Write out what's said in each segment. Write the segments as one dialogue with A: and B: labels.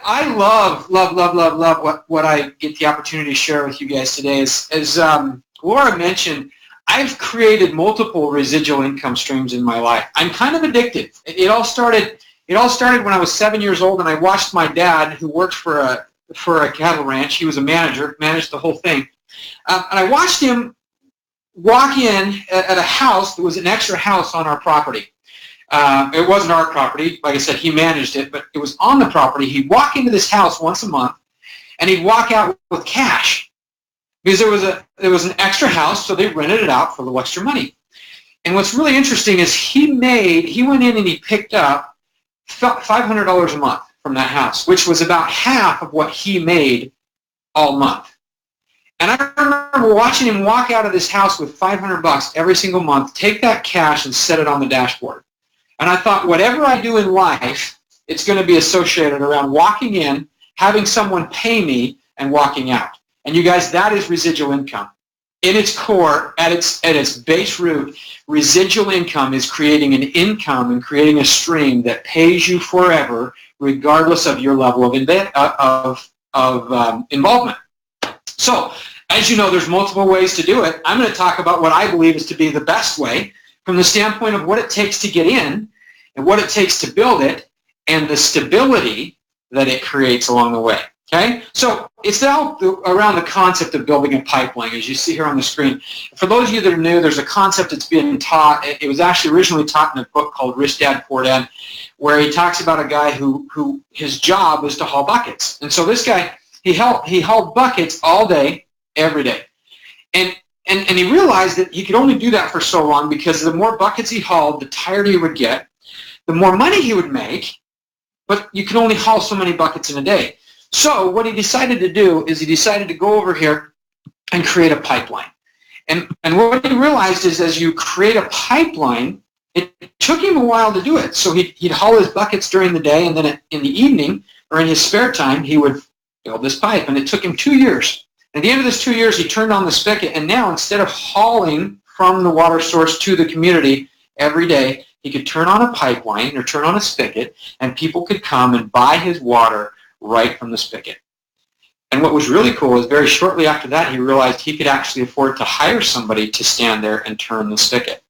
A: I love what I get the opportunity to share with you guys today. As Laura mentioned, I've created multiple residual income streams in my life. I'm kind of addicted. It all started when I was 7 years old, and I watched my dad, who worked for a cattle ranch. He was a manager, managed the whole thing, and I watched him walk in at a house that was an extra house on our property. It wasn't our property. Like I said, he managed it, but it was on the property. He'd walk into this house once a month, and he'd walk out with cash because there was an extra house, so they rented it out for a little extra money. And what's really interesting is he went in and he picked up $500 a month from that house, which was about half of what he made all month. And I remember watching him walk out of this house with $500 every single month, take that cash and set it on the dashboard. And I thought, whatever I do in life, it's going to be associated around walking in, having someone pay me, and walking out. And you guys, that is residual income. In its core, at its base root, residual income is creating an income and creating a stream that pays you forever, regardless of your level of involvement. So, as you know, there's multiple ways to do it. I'm going to talk about what I believe is to be the best way, from the standpoint of what it takes to get in and what it takes to build it and the stability that it creates along the way. Okay? So it's all around the concept of building a pipeline, as you see here on the screen. For those of you that are new, there's a concept that's being taught. It was actually originally taught in a book called Rich Dad Poor Dad, where he talks about a guy who his job was to haul buckets. And so this guy, he hauled buckets all day, every day. And he realized that he could only do that for so long because the more buckets he hauled, the tireder he would get, the more money he would make, but you can only haul so many buckets in a day. So what he decided to do is he decided to go over here and create a pipeline. And what he realized is as you create a pipeline, it took him a while to do it. So he'd haul his buckets during the day, and then in the evening or in his spare time, he would build this pipe. And it took him 2 years. At the end of this 2 years, he turned on the spigot, and now instead of hauling from the water source to the community every day, he could turn on a pipeline or turn on a spigot, and people could come and buy his water right from the spigot. And what was really cool is very shortly after that, he realized he could actually afford to hire somebody to stand there and turn the spigot.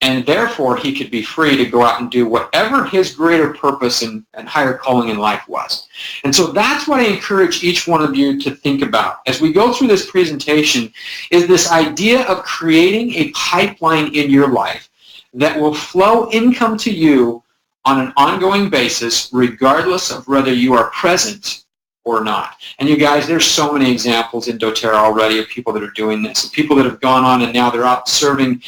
A: And therefore, he could be free to go out and do whatever his greater purpose and higher calling in life was. And so that's what I encourage each one of you to think about as we go through this presentation, is this idea of creating a pipeline in your life that will flow income to you on an ongoing basis, regardless of whether you are present or not. And you guys, there's so many examples in doTERRA already of people that are doing this, of people that have gone on and now they're out serving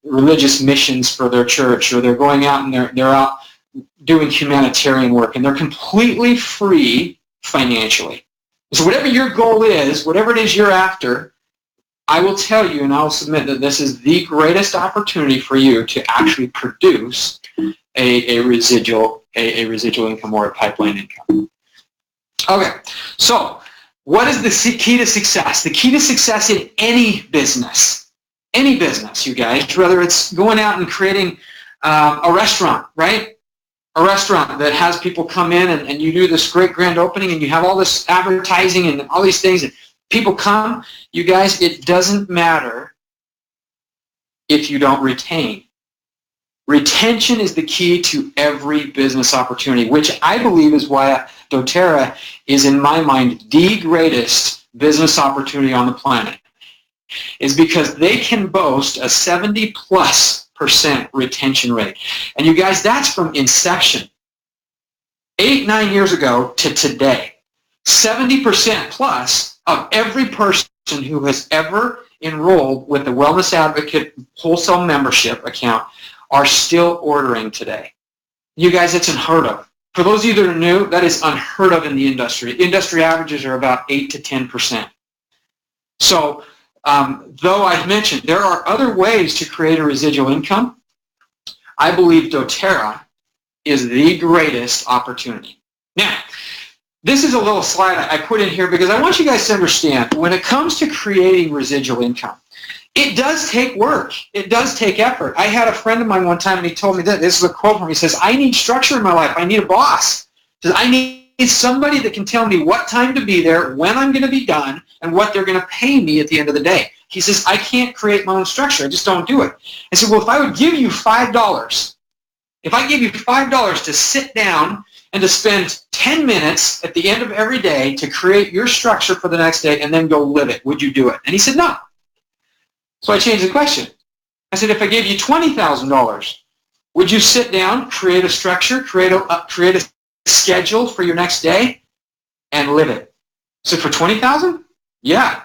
A: religious missions for their church, or they're going out and they're out doing humanitarian work, and they're completely free financially. So whatever your goal is, whatever it is you're after, I will tell you and I will submit that this is the greatest opportunity for you to actually produce a residual income or a pipeline income. Okay, so what is the key to success? The key to success in any business, you guys, whether it's going out and creating a restaurant, right? A restaurant that has people come in and you do this great grand opening and you have all this advertising and all these things and people come, you guys, it doesn't matter if you don't retain. Retention is the key to every business opportunity, which I believe is why doTERRA is, in my mind, the greatest business opportunity on the planet, is because they can boast a 70+% retention rate. And you guys, that's from inception. 8-9 years ago to today. 70% plus of every person who has ever enrolled with the Wellness Advocate wholesale membership account are still ordering today. You guys, it's unheard of. For those of you that are new, that is unheard of in the industry. Industry averages are about 8 to 10%. So, though I've mentioned there are other ways to create a residual income, I believe doTERRA is the greatest opportunity. Now, this is a little slide I put in here because I want you guys to understand when it comes to creating residual income, It does take work. It does take effort. I had a friend of mine one time, and he told me that. This is a quote from him. He says, I need structure in my life. I need a boss. He says, I need somebody that can tell me what time to be there, when I'm going to be done, and what they're going to pay me at the end of the day. He says, I can't create my own structure. I just don't do it. I said, well, if I would give you $5, if I gave you $5 to sit down and to spend 10 minutes at the end of every day to create your structure for the next day and then go live it, would you do it? And he said, no. So I changed the question. I said, if I gave you $20,000, would you sit down, create a structure, create a schedule for your next day, and live it? I said, for $20,000? Yeah.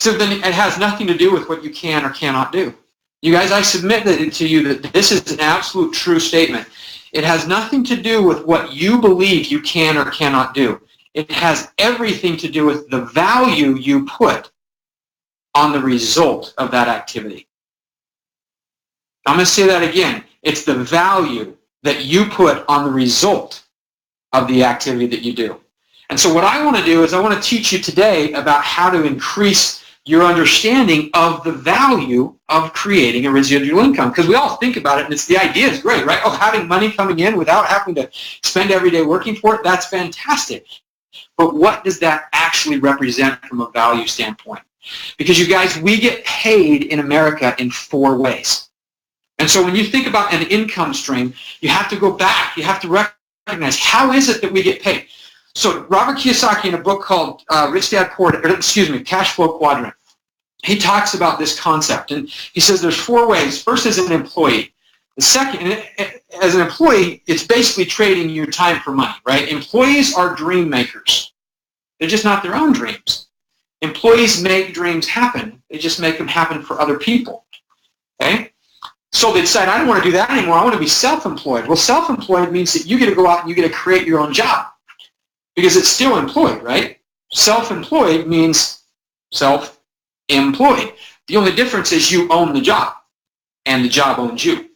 A: So then it has nothing to do with what you can or cannot do. You guys, I submit to you that this is an absolute true statement. It has nothing to do with what you believe you can or cannot do. It has everything to do with the value you put on the result of that activity. I'm going to say that again. It's the value that you put on the result of the activity that you do. And so what I want to do is I want to teach you today about how to increase your understanding of the value of creating a residual income. Because we all think about it, and the idea is great, right? Oh, having money coming in without having to spend every day working for it, that's fantastic. But what does that actually represent from a value standpoint? Because you guys, we get paid in America in 4 ways. And so when you think about an income stream, you have to go back. You have to recognize, how is it that we get paid? So Robert Kiyosaki, in a book called Rich Dad Poor Dad, Cash Flow Quadrant, he talks about this concept. And he says there's 4 ways. First is an employee. The second, as an employee, it's basically trading your time for money, right? Employees are dream makers. They're just not their own dreams. Employees make dreams happen. They just make them happen for other people. Okay? So they decide, I don't want to do that anymore. I want to be self-employed. Well, self-employed means that you get to go out and you get to create your own job. Because it's still employed, right? Self-employed means self-employed. The only difference is you own the job, and the job owns you.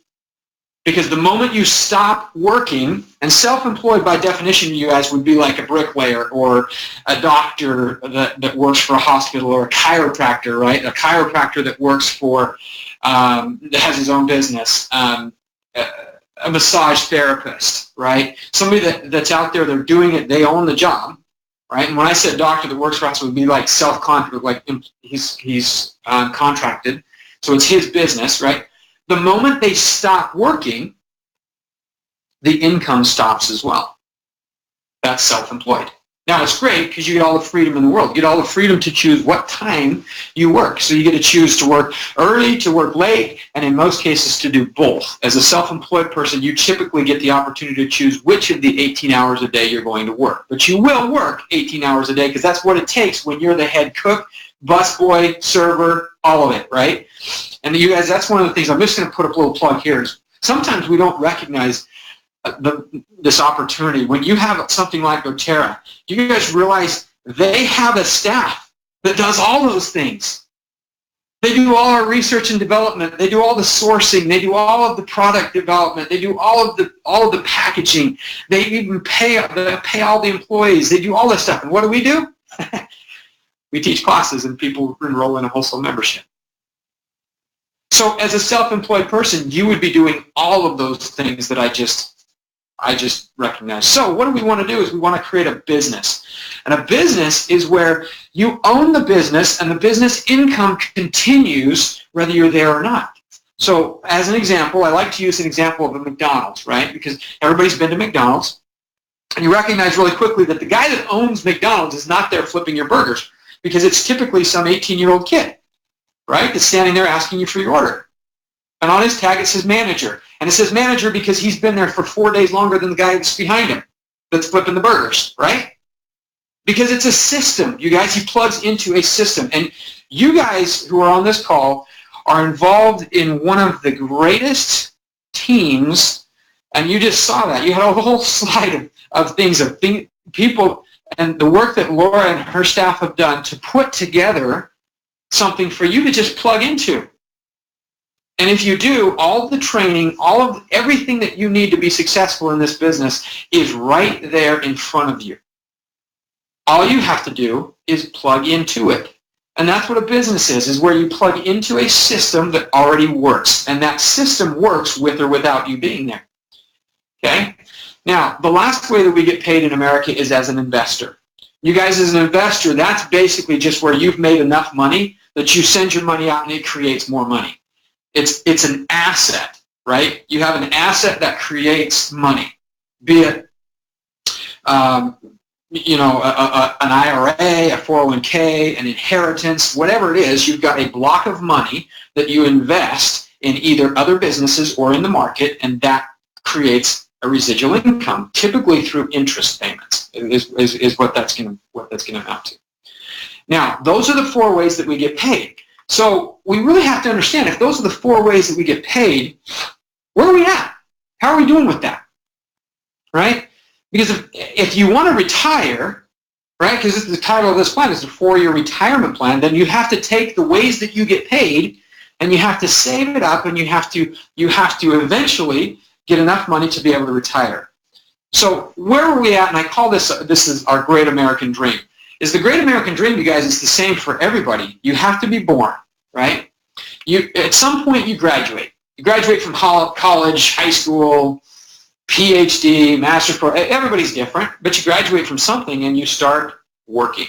A: Because the moment you stop working, and self-employed by definition, you guys, would be like a bricklayer or a doctor that works for a hospital, or a chiropractor, right? A chiropractor that works for, that has his own business. A massage therapist, right? Somebody that's out there, they're doing it, they own the job, right? And when I said doctor that works for us, it would be like self-contracted, like he's contracted, so it's his business, right? The moment they stop working, the income stops as well. That's self-employed. Now, it's great because you get all the freedom in the world. You get all the freedom to choose what time you work. So you get to choose to work early, to work late, and in most cases to do both. As a self-employed person, you typically get the opportunity to choose which of the 18 hours a day you're going to work. But you will work 18 hours a day because that's what it takes when you're the head cook, busboy, server, all of it, right? And you guys, that's one of the things, I'm just going to put a little plug here. Sometimes we don't recognize this opportunity. When you have something like doTERRA, do you guys realize they have a staff that does all those things? They do all our research and development. They do all the sourcing. They do all of the product development. They do all of the packaging. They even pay all the employees. They do all this stuff. And what do? We teach classes and people enroll in a wholesale membership. So as a self-employed person, you would be doing all of those things that I just recognize. So what we want to do is we want to create a business. And a business is where you own the business and the business income continues whether you're there or not. So as an example, I like to use an example of a McDonald's, right? Because everybody's been to McDonald's. And you recognize really quickly that the guy that owns McDonald's is not there flipping your burgers, because it's typically some 18-year-old kid, right, that's standing there asking you for your order. And on his tag it says manager. And it says manager because he's been there for 4 days longer than the guy that's behind him that's flipping the burgers, right? Because it's a system, you guys. He plugs into a system. And you guys who are on this call are involved in one of the greatest teams, and you just saw that. You had a whole slide of things, people, and the work that Laura and her staff have done to put together something for you to just plug into. And if you do, all of the training, everything that you need to be successful in this business is right there in front of you. All you have to do is plug into it And that's what a business is where you plug into a system that already works. And that system works with or without you being there. Okay? Now, the last way that we get paid in America is as an investor. You guys, as an investor, that's basically just where you've made enough money that you send your money out and it creates more money. It's an asset, right? You have an asset that creates money, be it an IRA, a 401k, an inheritance, whatever it is. You've got a block of money that you invest in either other businesses or in the market, and that creates a residual income, typically through interest payments, is what that's going to amount to. Now, those are the 4 ways that we get paid. So we really have to understand, if those are the 4 ways that we get paid, where are we at? How are we doing with that? Right? Because if you want to retire, right, because the title of this plan is the 4-year retirement plan, then you have to take the ways that you get paid and you have to save it up, and you have to eventually get enough money to be able to retire. So where are we at? And I call this is our great American dream. Is the great American dream, you guys, is the same for everybody. You have to be born, right? At some point you graduate. You graduate from college, high school, PhD, master's program. Everybody's different, but you graduate from something and you start working.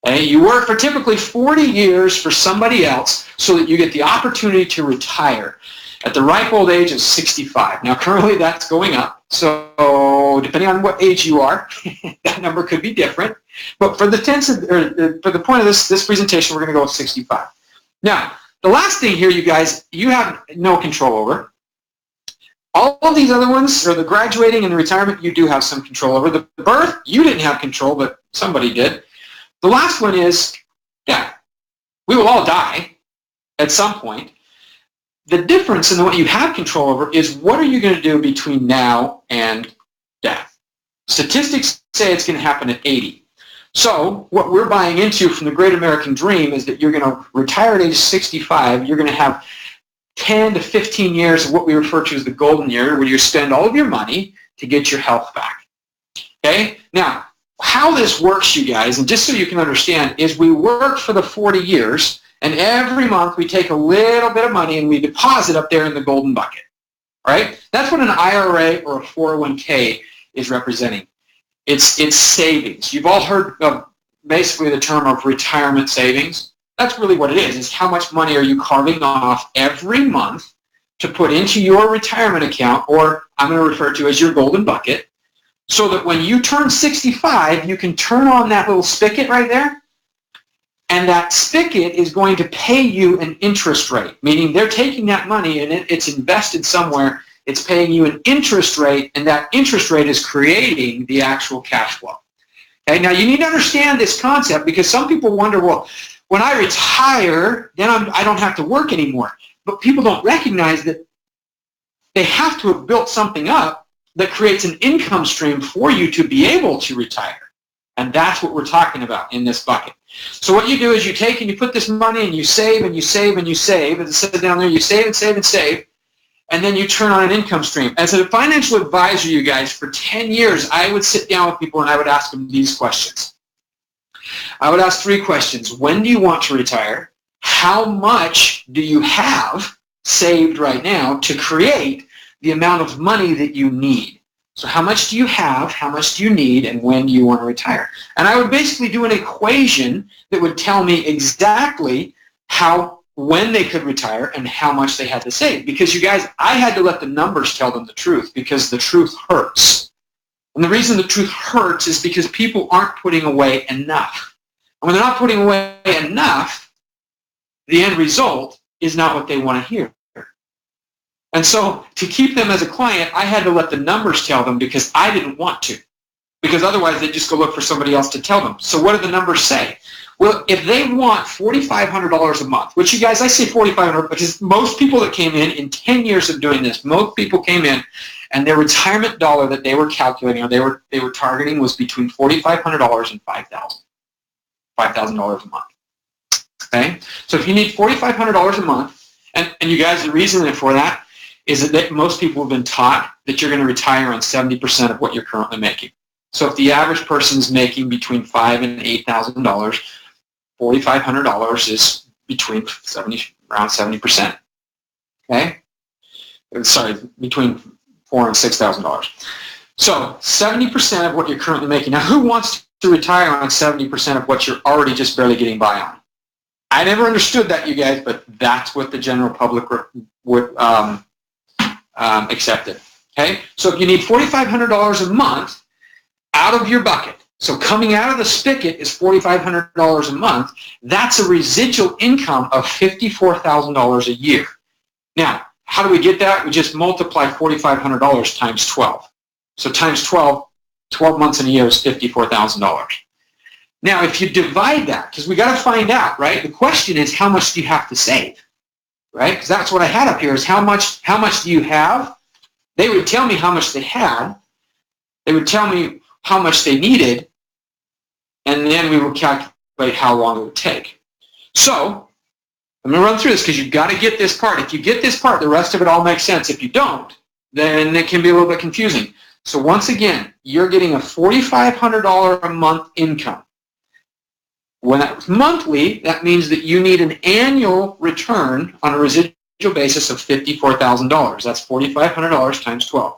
A: Okay? You work for typically 40 years for somebody else so that you get the opportunity to retire at the ripe old age of 65. Now, currently that's going up, so depending on what age you are, that number could be different. But for the point of this presentation, we're going to go with 65. Now, the last thing here, you guys, you have no control over. All of these other ones, or the graduating and the retirement, you do have some control over. The birth, you didn't have control, but somebody did. The last one is death. We will all die at some point. The difference in what you have control over is what are you going to do between now and death. Statistics say it's going to happen at 80. So what we're buying into from the Great American Dream is that you're going to retire at age 65. You're going to have 10 to 15 years of what we refer to as the golden year, where you spend all of your money to get your health back. Okay? Now, how this works, you guys, and just so you can understand, is we work for the 40 years, and every month we take a little bit of money and we deposit up there in the golden bucket. All right? That's what an IRA or a 401k is representing. It's savings. You've all heard of basically the term of retirement savings. That's really what it is how much money are you carving off every month to put into your retirement account, or I'm going to refer to as your golden bucket, so that when you turn 65, you can turn on that little spigot right there, and that spigot is going to pay you an interest rate, meaning they're taking that money and it's invested somewhere. It's paying you an interest rate, and that interest rate is creating the actual cash flow. Okay, now you need to understand this concept, because some people wonder, well, when I retire, then I don't have to work anymore. But people don't recognize that they have to have built something up that creates an income stream for you to be able to retire. And that's what we're talking about in this bucket. So what you do is you take and you put this money and you save and you save and you save. As it says down there, you save and save and save. And then you turn on an income stream. As a financial advisor, you guys, for 10 years, I would sit down with people and I would ask them these questions. I would ask 3 questions. When do you want to retire? How much do you have saved right now to create the amount of money that you need? So how much do you have, how much do you need, and when do you want to retire? And I would basically do an equation that would tell me exactly when they could retire and how much they had to save. Because you guys, I had to let the numbers tell them the truth, because the truth hurts. And the reason the truth hurts is because people aren't putting away enough. And when they're not putting away enough, the end result is not what they want to hear. And so to keep them as a client, I had to let the numbers tell them, because I didn't want to. Because otherwise they'd just go look for somebody else to tell them. So what do the numbers say? Well, if they want $4,500 a month, which you guys, I say $4,500 because most people that came in 10 years of doing this, most people came in and their retirement dollar that they were calculating or they were targeting was between $4,500 and $5,000 a month. Okay? So if you need $4,500 a month, and you guys, the reason for that is that most people have been taught that you're going to retire on 70% of what you're currently making. So if the average person is making between $5,000 and $8,000, $4,500 is around 70%. Okay? Sorry, between $4,000 and $6,000. So 70% of what you're currently making. Now, who wants to retire on 70% of what you're already just barely getting by on? I never understood that, you guys, but that's what the general public would accept it. Okay? So if you need $4,500 a month out of your bucket, so coming out of the spigot is $4,500 a month, that's a residual income of $54,000 a year. Now, how do we get that? We just multiply $4,500 times 12. So times 12 months in a year is $54,000. Now, if you divide that, because we got to find out, right? The question is, how much do you have to save, right? Because that's what I had up here is how much do you have? They would tell me how much they had. They would tell me how much they needed, and then we would calculate how long it would take. So I'm going to run through this because you've got to get this part. If you get this part, the rest of it all makes sense. If you don't, then it can be a little bit confusing. So once again, you're getting a $4,500 a month income. When that's monthly, that means that you need an annual return on a residual basis of $54,000. That's $4,500 times 12.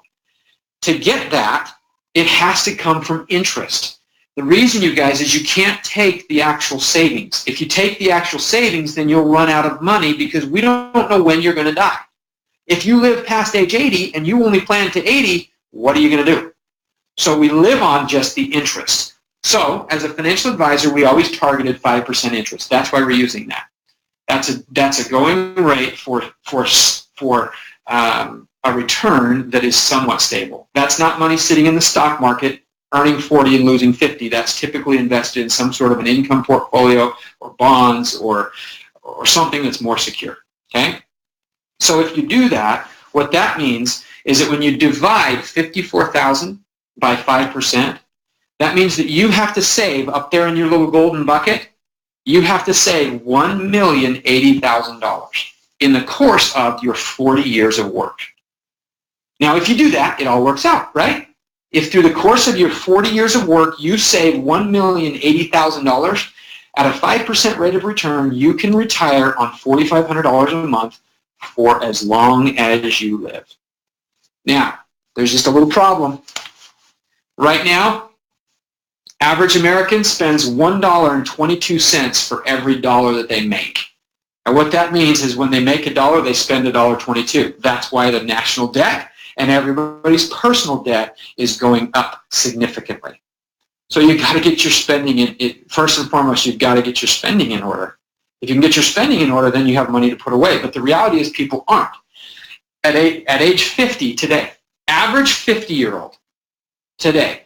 A: To get that, it has to come from interest. The reason, you guys, is you can't take the actual savings. If you take the actual savings, then you'll run out of money because we don't know when you're going to die. If you live past age 80 and you only plan to 80, what are you going to do? So we live on just the interest. So as a financial advisor, we always targeted 5% interest. That's why we're using that. That's a going rate for a return that is somewhat stable. That's not money sitting in the stock market earning 40 and losing 50. That's typically invested in some sort of an income portfolio or bonds or something that's more secure. Okay? So if you do that, what that means is that when you divide 54,000 by 5%, that means that you have to save up there in your little golden bucket, you have to save $1,080,000 in the course of your 40 years of work. Now, if you do that, it all works out, right? If through the course of your 40 years of work, you save $1,080,000 at a 5% rate of return, you can retire on $4,500 a month for as long as you live. Now, there's just a little problem. Right now, average American spends $1.22 for every dollar that they make. And what that means is when they make a dollar, they spend $1.22. That's why the national debt and everybody's personal debt is going up significantly. So you've got to get your spending in. First and foremost, you've got to get your spending in order. If you can get your spending in order, then you have money to put away. But the reality is people aren't. At age 50 today, average 50-year-old today,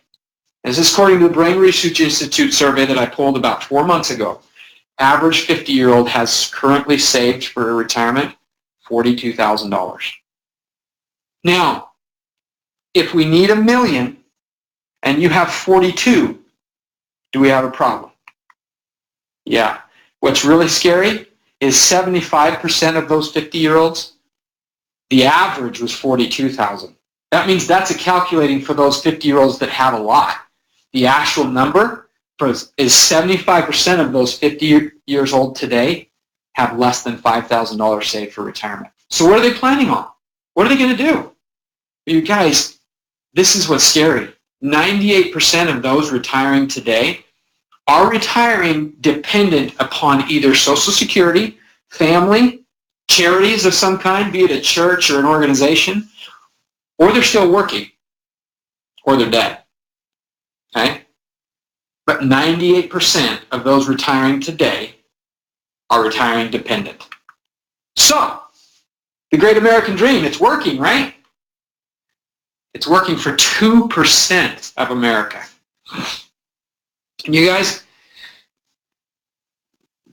A: this is according to the Brain Research Institute survey that I pulled about 4 months ago, average 50-year-old has currently saved for retirement $42,000. Now, if we need $1 million and you have 42, do we have a problem? Yeah. What's really scary is 75% of those 50-year-olds, the average was 42,000. That means that's a calculating for those 50-year-olds that have a lot. The actual number is 75% of those 50 years old today have less than $5,000 saved for retirement. So what are they planning on? What are they going to do? You guys, this is what's scary. 98% of those retiring today are retiring dependent upon either Social Security, family, charities of some kind, be it a church or an organization, or they're still working, or they're dead. Okay? But 98% of those retiring today are retiring dependent. So, the great American dream, it's working, right? It's working for 2% of America. And you guys,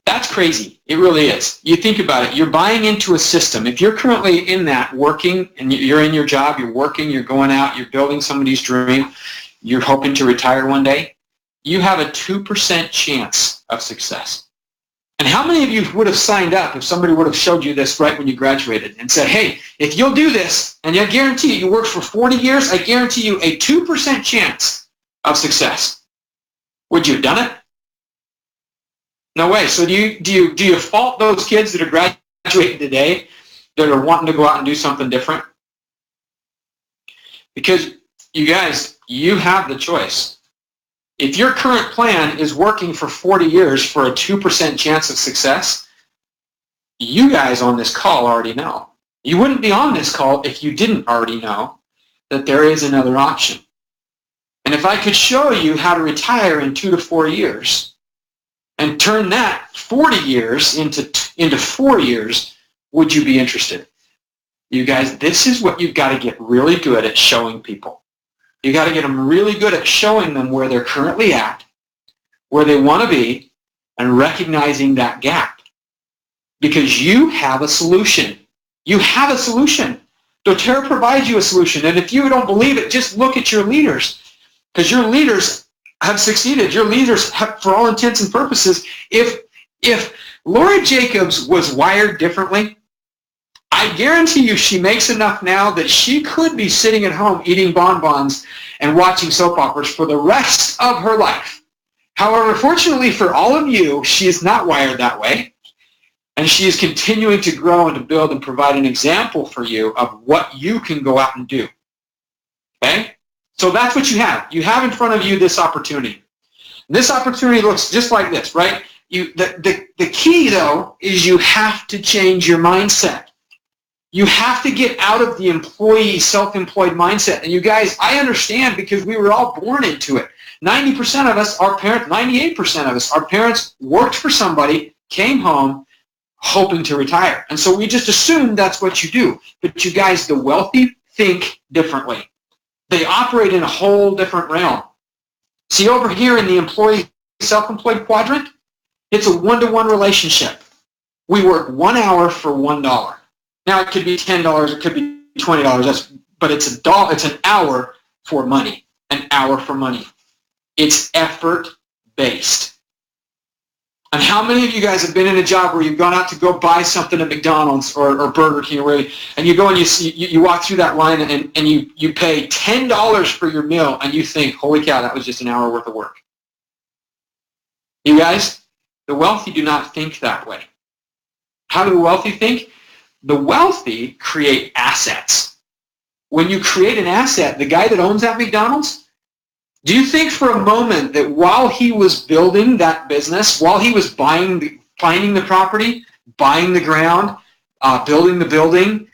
A: that's crazy. It really is. You think about it. You're buying into a system. If you're currently in that working, and you're in your job, you're working, you're going out, you're building somebody's dream, you're hoping to retire one day, you have a 2% chance of success. And how many of you would have signed up if somebody would have showed you this right when you graduated and said, hey, if you'll do this, and I guarantee you work for 40 years, I guarantee you a 2% chance of success. Would you have done it? No way. So do you fault those kids that are graduating today that are wanting to go out and do something different? Because you guys, you have the choice. If your current plan is working for 40 years for a 2% chance of success, you guys on this call already know. You wouldn't be on this call if you didn't already know that there is another option. And if I could show you how to retire in 2 to 4 years and turn that 40 years into 4 years, would you be interested? You guys, this is what you've got to get really good at showing people. You got to get them really good at showing them where they're currently at, where they want to be, and recognizing that gap. Because you have a solution. You have a solution. doTERRA provides you a solution. And if you don't believe it, just look at your leaders. Because your leaders have succeeded. Your leaders have, for all intents and purposes, if Laura Jacobs was wired differently, I guarantee you she makes enough now that she could be sitting at home eating bonbons and watching soap operas for the rest of her life. However, fortunately for all of you, she is not wired that way. And she is continuing to grow and to build and provide an example for you of what you can go out and do. Okay? So that's what you have. You have in front of you this opportunity. This opportunity looks just like this, right? The key, though, is you have to change your mindset. You have to get out of the employee, self-employed mindset. And you guys, I understand because we were all born into it. 90% of us, our parents, 98% of us, our parents worked for somebody, came home, hoping to retire. And so we just assume that's what you do. But you guys, the wealthy think differently. They operate in a whole different realm. See, over here in the employee, self-employed quadrant, it's a one-to-one relationship. We work 1 hour for $1. Now, it could be $10, it could be $20, but it's an hour for money, an hour for money. It's effort-based. And how many of you guys have been in a job where you've gone out to go buy something at McDonald's or Burger King, and you go and you walk through that line and you pay $10 for your meal, and you think, holy cow, that was just an hour worth of work. You guys, the wealthy do not think that way. How do the wealthy think? The wealthy create assets. When you create an asset, the guy that owns that McDonald's, do you think for a moment that while he was building that business, while he was finding the property, buying the ground, building the building,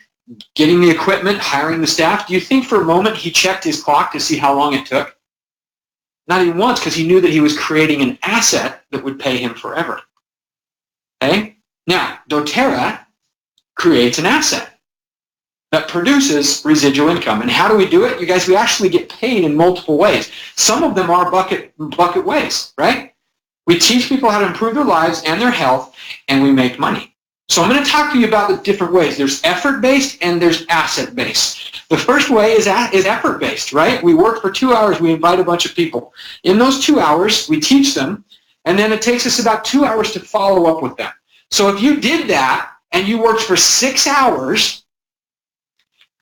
A: getting the equipment, hiring the staff, do you think for a moment he checked his clock to see how long it took? Not even once, because he knew that he was creating an asset that would pay him forever. Okay? Now, doTERRA creates an asset that produces residual income. And how do we do it? You guys, we actually get paid in multiple ways. Some of them are bucket ways, right? We teach people how to improve their lives and their health, and we make money. So I'm going to talk to you about the different ways. There's effort-based and there's asset-based. The first way is effort-based, right? We work for 2 hours. We invite a bunch of people. In those 2 hours, we teach them, and then it takes us about 2 hours to follow up with them. So if you did that and you worked for 6 hours,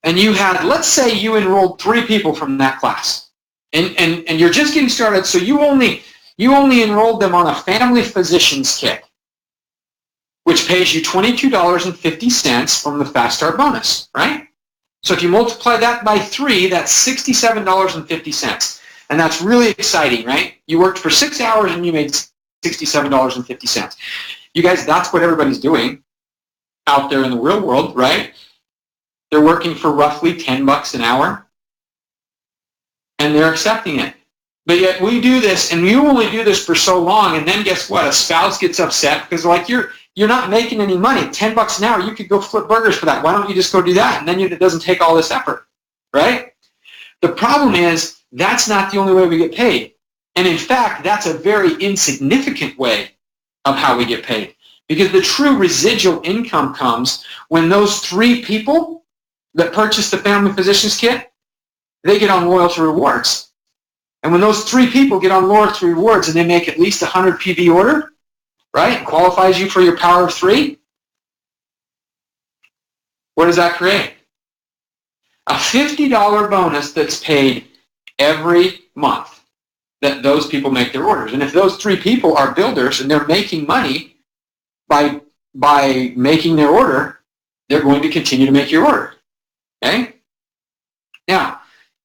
A: and you had, let's say you enrolled 3 people from that class, and you're just getting started, so you only enrolled them on a family physician's kit, which pays you $22.50 from the Fast Start bonus, right? So if you multiply that by 3, that's $67.50. And that's really exciting, right? You worked for 6 hours and you made $67.50. You guys, that's what everybody's doing out there in the real world, right? They're working for roughly $10 an hour, and they're accepting it. But yet we do this, and you only do this for so long, and then guess what? A spouse gets upset because like you're not making any money. $10 an hour, you could go flip burgers for that. Why don't you just go do that? And then it doesn't take all this effort, right? The problem is that's not the only way we get paid. And in fact, that's a very insignificant way of how we get paid. Because the true residual income comes when those 3 people that purchase the family physician's kit, they get on loyalty rewards. And when those 3 people get on loyalty rewards and they make at least 100 PV order, right, qualifies you for your power of 3, what does that create? A $50 bonus that's paid every month. that those people make their orders. And if those 3 people are builders and they're making money by making their order, they're going to continue to make your order. Okay? Now,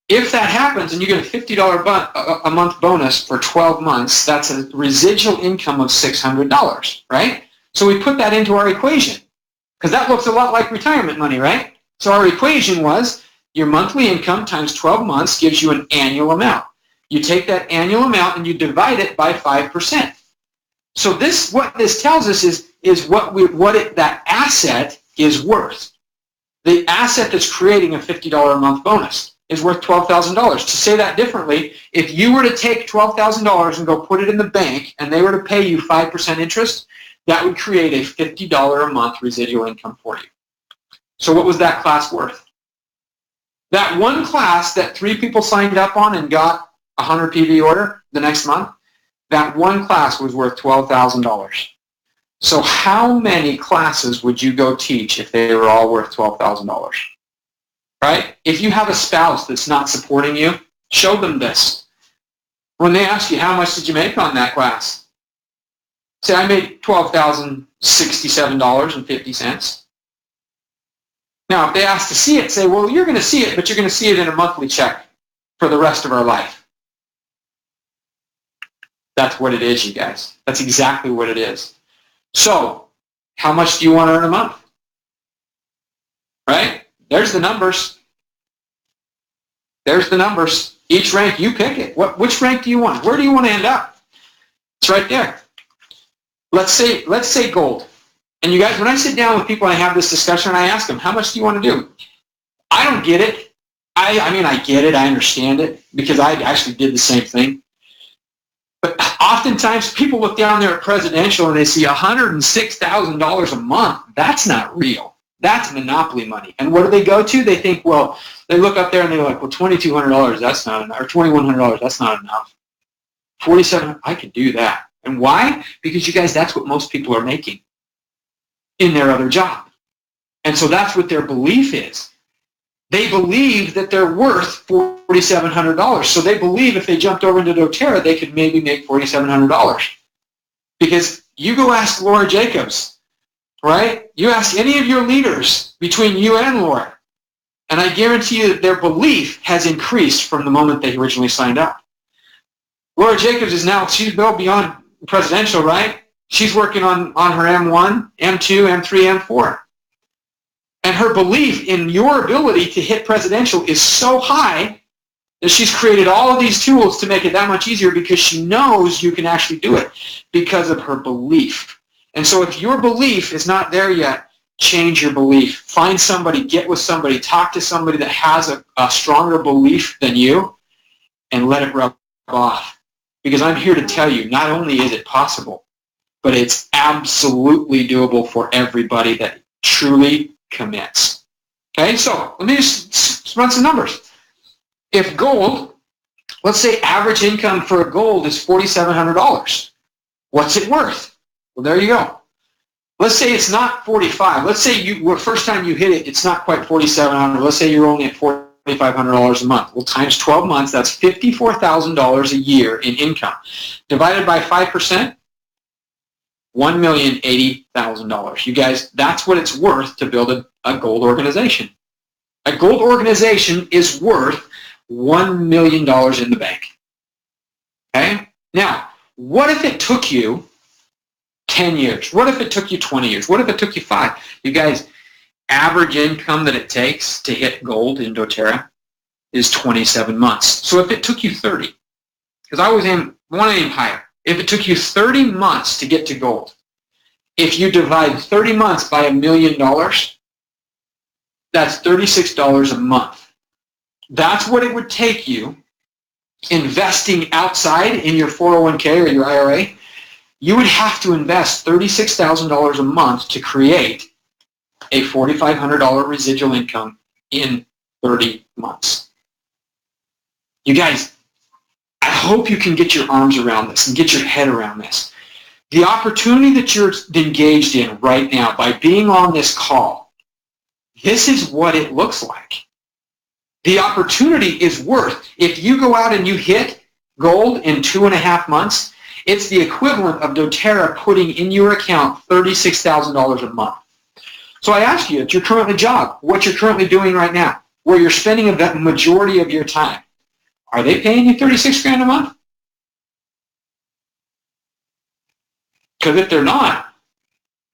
A: if that happens and you get a $50 a month bonus for 12 months, that's a residual income of $600, right? So we put that into our equation because that looks a lot like retirement money, right? So our equation was your monthly income times 12 months gives you an annual amount. You take that annual amount and you divide it by 5%. So what this tells us is what that asset is worth. The asset that's creating a $50 a month bonus is worth $12,000. To say that differently, if you were to take $12,000 and go put it in the bank and they were to pay you 5% interest, that would create a $50 a month residual income for you. So what was that class worth? That one class that 3 people signed up on and got a 100 PV order the next month, that one class was worth $12,000. So how many classes would you go teach if they were all worth $12,000? Right? If you have a spouse that's not supporting you, show them this. When they ask you, how much did you make on that class? Say, I made $12,067.50. Now, if they ask to see it, say, well, you're going to see it, but you're going to see it in a monthly check for the rest of our life. That's what it is, you guys. That's exactly what it is. So, how much do you want to earn a month? Right? There's the numbers. There's the numbers. Each rank, you pick it. Which rank do you want? Where do you want to end up? It's right there. Let's say gold. And you guys, when I sit down with people and I have this discussion, I ask them, how much do you want to do? I don't get it. I mean, I get it. I understand it because I actually did the same thing. But oftentimes people look down there at Presidential and they see $106,000 a month. That's not real. That's monopoly money. And what do they go to? They think, well, they look up there and they're like, well, $2,200, that's not enough. Or $2,100, that's not enough. $4,700, I could do that. And why? Because you guys, that's what most people are making in their other job. And so that's what their belief is. They believe that they're worth $4,700. So they believe if they jumped over into doTERRA, they could maybe make $4,700. Because you go ask Laura Jacobs, right? You ask any of your leaders between you and Laura, and I guarantee you that their belief has increased from the moment they originally signed up. Laura Jacobs is now, she's well beyond Presidential, right? She's working on her M1, M2, M3, M4. And her belief in your ability to hit Presidential is so high that she's created all of these tools to make it that much easier because she knows you can actually do it because of her belief. And so if your belief is not there yet, change your belief. Find somebody, get with somebody, talk to somebody that has a stronger belief than you, and let it rub off. Because I'm here to tell you, not only is it possible, but it's absolutely doable for everybody that truly commits. Okay, so let me just run some numbers. If gold, let's say average income for a gold is $4,700. What's it worth? Well, there you go. Let's say it's not 45. Let's say first time you hit it, it's not quite 4,700. Let's say you're only at $4,500 a month. Well, times 12 months, that's $54,000 a year in income. Divided by 5%, $1,080,000. You guys, that's what it's worth to build a gold organization. A gold organization is worth $1 million in the bank. Okay? Now, what if it took you 10 years? What if it took you 20 years? What if it took you 5? You guys, average income that it takes to hit gold in doTERRA is 27 months. So if it took you 30, because I always want to aim higher. If it took you 30 months to get to gold, if you divide 30 months by $1 million, that's $36 a month. That's what it would take you investing outside in your 401k or your IRA. You would have to invest $36,000 a month to create a $4,500 residual income in 30 months. You guys, I hope you can get your arms around this and get your head around this. The opportunity that you're engaged in right now by being on this call, this is what it looks like. The opportunity is worth, if you go out and you hit gold in 2.5 months, it's the equivalent of doTERRA putting in your account $36,000 a month. So I ask you, at your current job, what you're currently doing right now, where you're spending a majority of your time, are they paying you 36 grand a month? Because if they're not,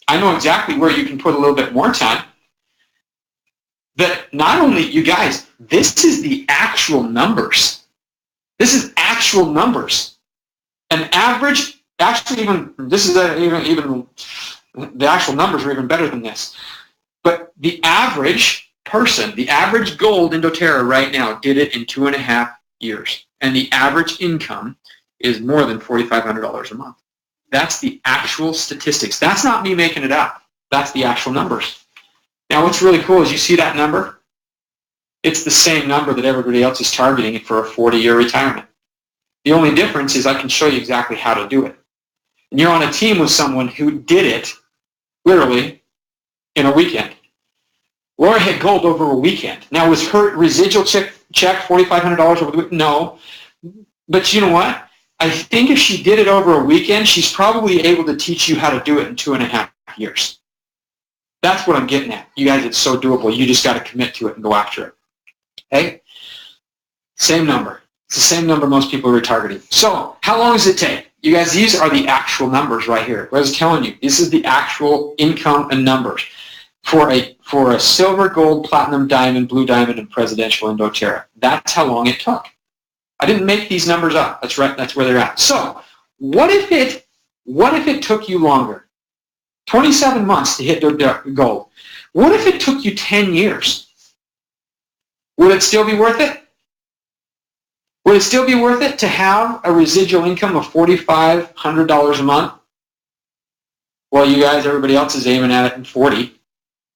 A: I know exactly where you can put a little bit more time. That not only, you guys, this is the actual numbers. This is actual numbers. An average, actually even, this is even the actual numbers are even better than this. But the average person, the average gold in doTERRA right now did it in 2.5 years. And the average income is more than $4,500 a month. That's the actual statistics. That's not me making it up. That's the actual numbers. Now what's really cool is you see that number? It's the same number that everybody else is targeting for a 40-year retirement. The only difference is I can show you exactly how to do it. And you're on a team with someone who did it literally in a weekend. Laura hit gold over a weekend. Now was her residual check $4,500 over the weekend? No. But you know what? I think if she did it over a weekend, she's probably able to teach you how to do it in 2.5 years. That's what I'm getting at. You guys, it's so doable. You just got to commit to it and go after it. Okay? Same number. It's the same number most people are retargeting. So, how long does it take? You guys, these are the actual numbers right here. What I was telling you, this is the actual income and numbers for a silver, gold, platinum, diamond, blue diamond, and presidential in doTERRA. That's how long it took. I didn't make these numbers up. That's right. That's where they're at. So, what if it took you longer? 27 months to hit gold. What if it took you 10 years? Would it still be worth it? Would it still be worth it to have a residual income of $4,500 a month? Well, you guys, everybody else is aiming at it in 40,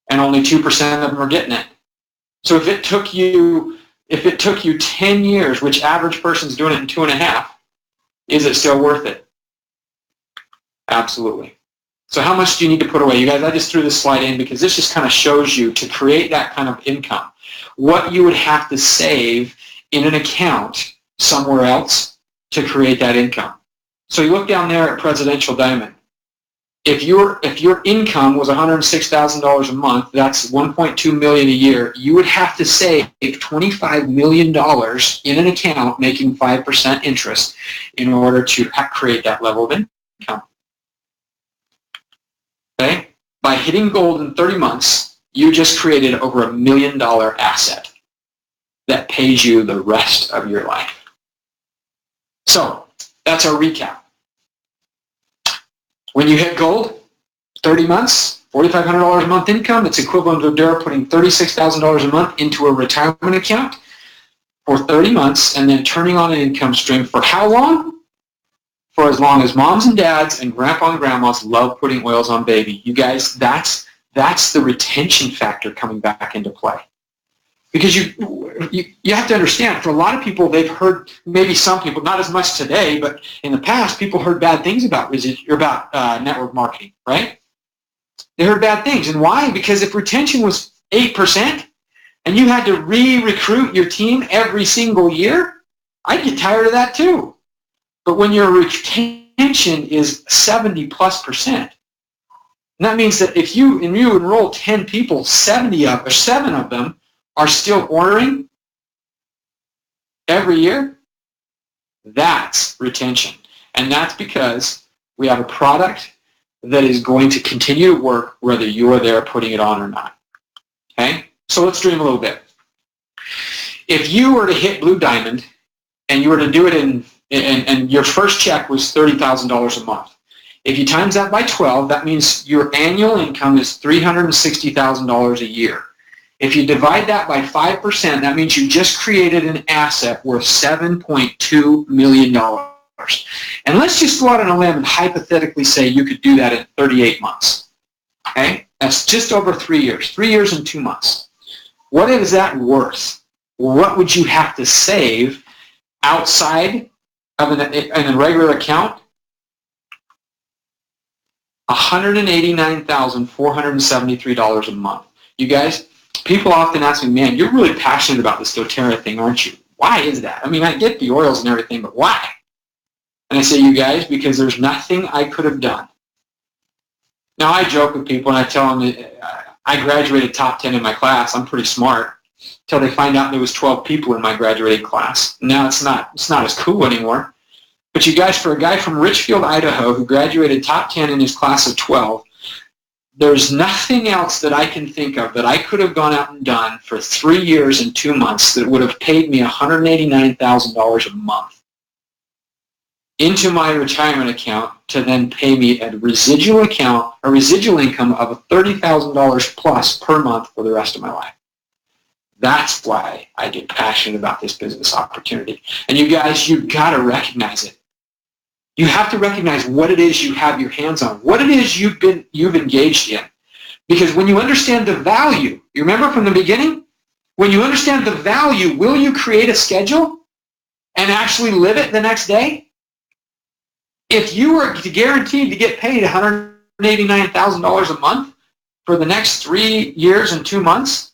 A: and only 2% of them are getting it. So if it took you 10 years, which average person's doing it in 2.5, is it still worth it? Absolutely. So how much do you need to put away? You guys, I just threw this slide in because this just kind of shows you to create that kind of income, what you would have to save in an account somewhere else to create that income. So you look down there at Presidential Diamond. If your income was $106,000 a month, that's $1.2 million a year. You would have to save $25 million in an account making 5% interest in order to create that level of income. Okay? By hitting gold in 30 months, you just created over $1 million asset that pays you the rest of your life. So that's our recap. When you hit gold, 30 months, $4,500 a month income, it's equivalent to doTERRA putting $36,000 a month into a retirement account for 30 months and then turning on an income stream for how long? For as long as moms and dads and grandpa and grandmas love putting oils on baby. You guys, that's the retention factor coming back into play. Because you have to understand, for a lot of people, they've heard, maybe some people, not as much today, but in the past, people heard bad things about network marketing, right? They heard bad things. And why? Because if retention was 8% and you had to re-recruit your team every single year, I'd get tired of that too. But when your retention is 70+%, and that means that if you enroll 10 people, 7 of them are still ordering every year, that's retention. And that's because we have a product that is going to continue to work whether you are there putting it on or not. Okay? So let's dream a little bit. If you were to hit Blue Diamond and you were to do it and your first check was $30,000 a month, if you times that by 12, that means your annual income is $360,000 a year. If you divide that by 5%, that means you just created an asset worth $7.2 million. And let's just go out on a limb and hypothetically say you could do that in 38 months. Okay? That's just over 3 years. 3 years and 2 months. What is that worth? What would you have to save outside of a regular account? $189,473 a month. You guys, people often ask me, man, you're really passionate about this doTERRA thing, aren't you? Why is that? I mean, I get the oils and everything, but why? And I say you guys because there's nothing I could have done. Now, I joke with people and I tell them that I graduated top 10 in my class. I'm pretty smart. Until they find out there was 12 people in my graduating class. Now it's not as cool anymore. But you guys, for a guy from Richfield, Idaho, who graduated top 10 in his class of 12, there's nothing else that I can think of that I could have gone out and done for 3 years and 2 months that would have paid me $189,000 a month into my retirement account to then pay me a residual income of $30,000 plus per month for the rest of my life. That's why I get passionate about this business opportunity. And you guys, you've got to recognize it. You have to recognize what it is you have your hands on, what it is you've engaged in. Because when you understand the value, you remember from the beginning, when you understand the value, will you create a schedule and actually live it the next day? If you were guaranteed to get paid $189,000 a month for the next 3 years and 2 months,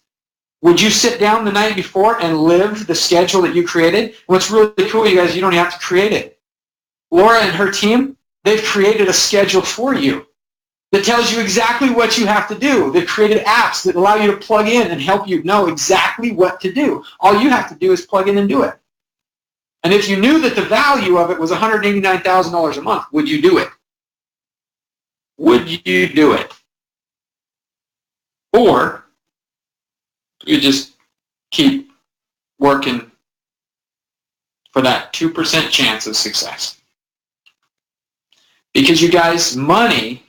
A: would you sit down the night before and live the schedule that you created? What's really cool, you guys, you don't have to create it. Laura and her team, they've created a schedule for you that tells you exactly what you have to do. They've created apps that allow you to plug in and help you know exactly what to do. All you have to do is plug in and do it. And if you knew that the value of it was $189,000 a month, would you do it? Would you do it? Or you just keep working for that 2% chance of success. Because you guys, money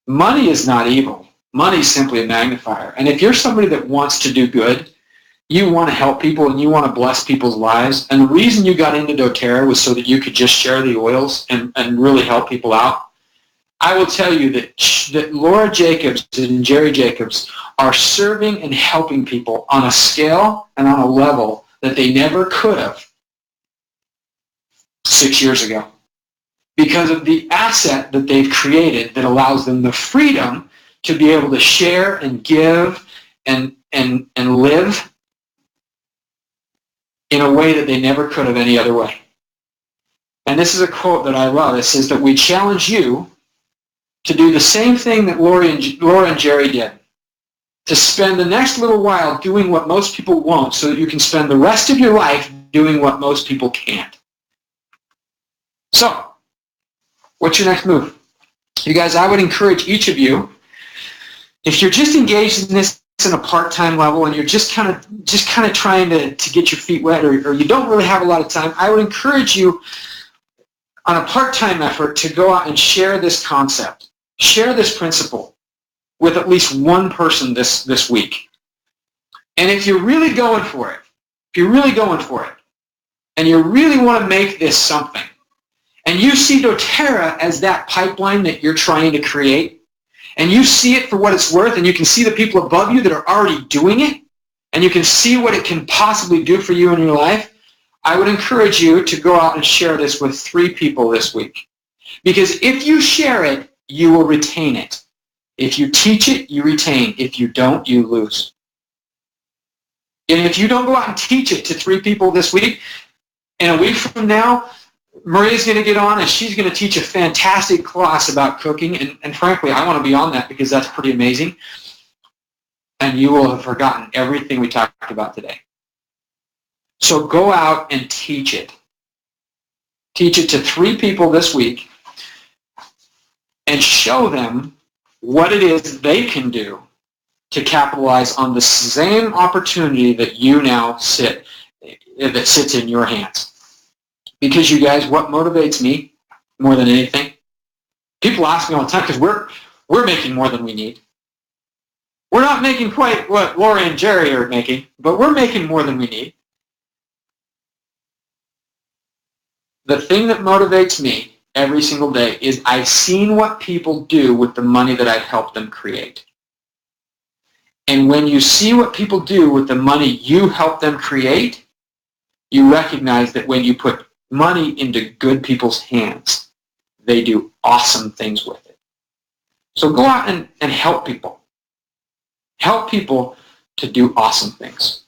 A: is not evil. Money is simply a magnifier. And if you're somebody that wants to do good, you want to help people and you want to bless people's lives, and the reason you got into doTERRA was so that you could just share the oils and really help people out, I will tell you that Laura Jacobs and Jerry Jacobs are serving and helping people on a scale and on a level that they never could have 6 years ago because of the asset that they've created that allows them the freedom to be able to share and give and live in a way that they never could have any other way. And this is a quote that I love. It says that we challenge you to do the same thing that Laura and Jerry did, to spend the next little while doing what most people won't so that you can spend the rest of your life doing what most people can't. So, what's your next move? You guys, I would encourage each of you, if you're just engaged in this in a part-time level and you're just kind of trying to get your feet wet or you don't really have a lot of time, I would encourage you on a part-time effort to go out and share this concept. Share this principle with at least one person this week. And if you're really going for it, and you really want to make this something, and you see doTERRA as that pipeline that you're trying to create, and you see it for what it's worth, and you can see the people above you that are already doing it, and you can see what it can possibly do for you in your life, I would encourage you to go out and share this with 3 people this week. Because if you share it, you will retain it. If you teach it, you retain. If you don't, you lose. And if you don't go out and teach it to 3 people this week, in a week from now, Maria's going to get on and she's going to teach a fantastic class about cooking. And frankly, I want to be on that because that's pretty amazing. And you will have forgotten everything we talked about today. So go out and teach it. Teach it to 3 people this week and show them what it is they can do to capitalize on the same opportunity that you now that sits in your hands. Because you guys, what motivates me more than anything, people ask me all the time because we're making more than we need. We're not making quite what Laura and Jerry are making, but we're making more than we need. The thing that motivates me every single day is I've seen what people do with the money that I've helped them create. And when you see what people do with the money you help them create, you recognize that when you put money into good people's hands, they do awesome things with it. So go out and help people. Help people to do awesome things.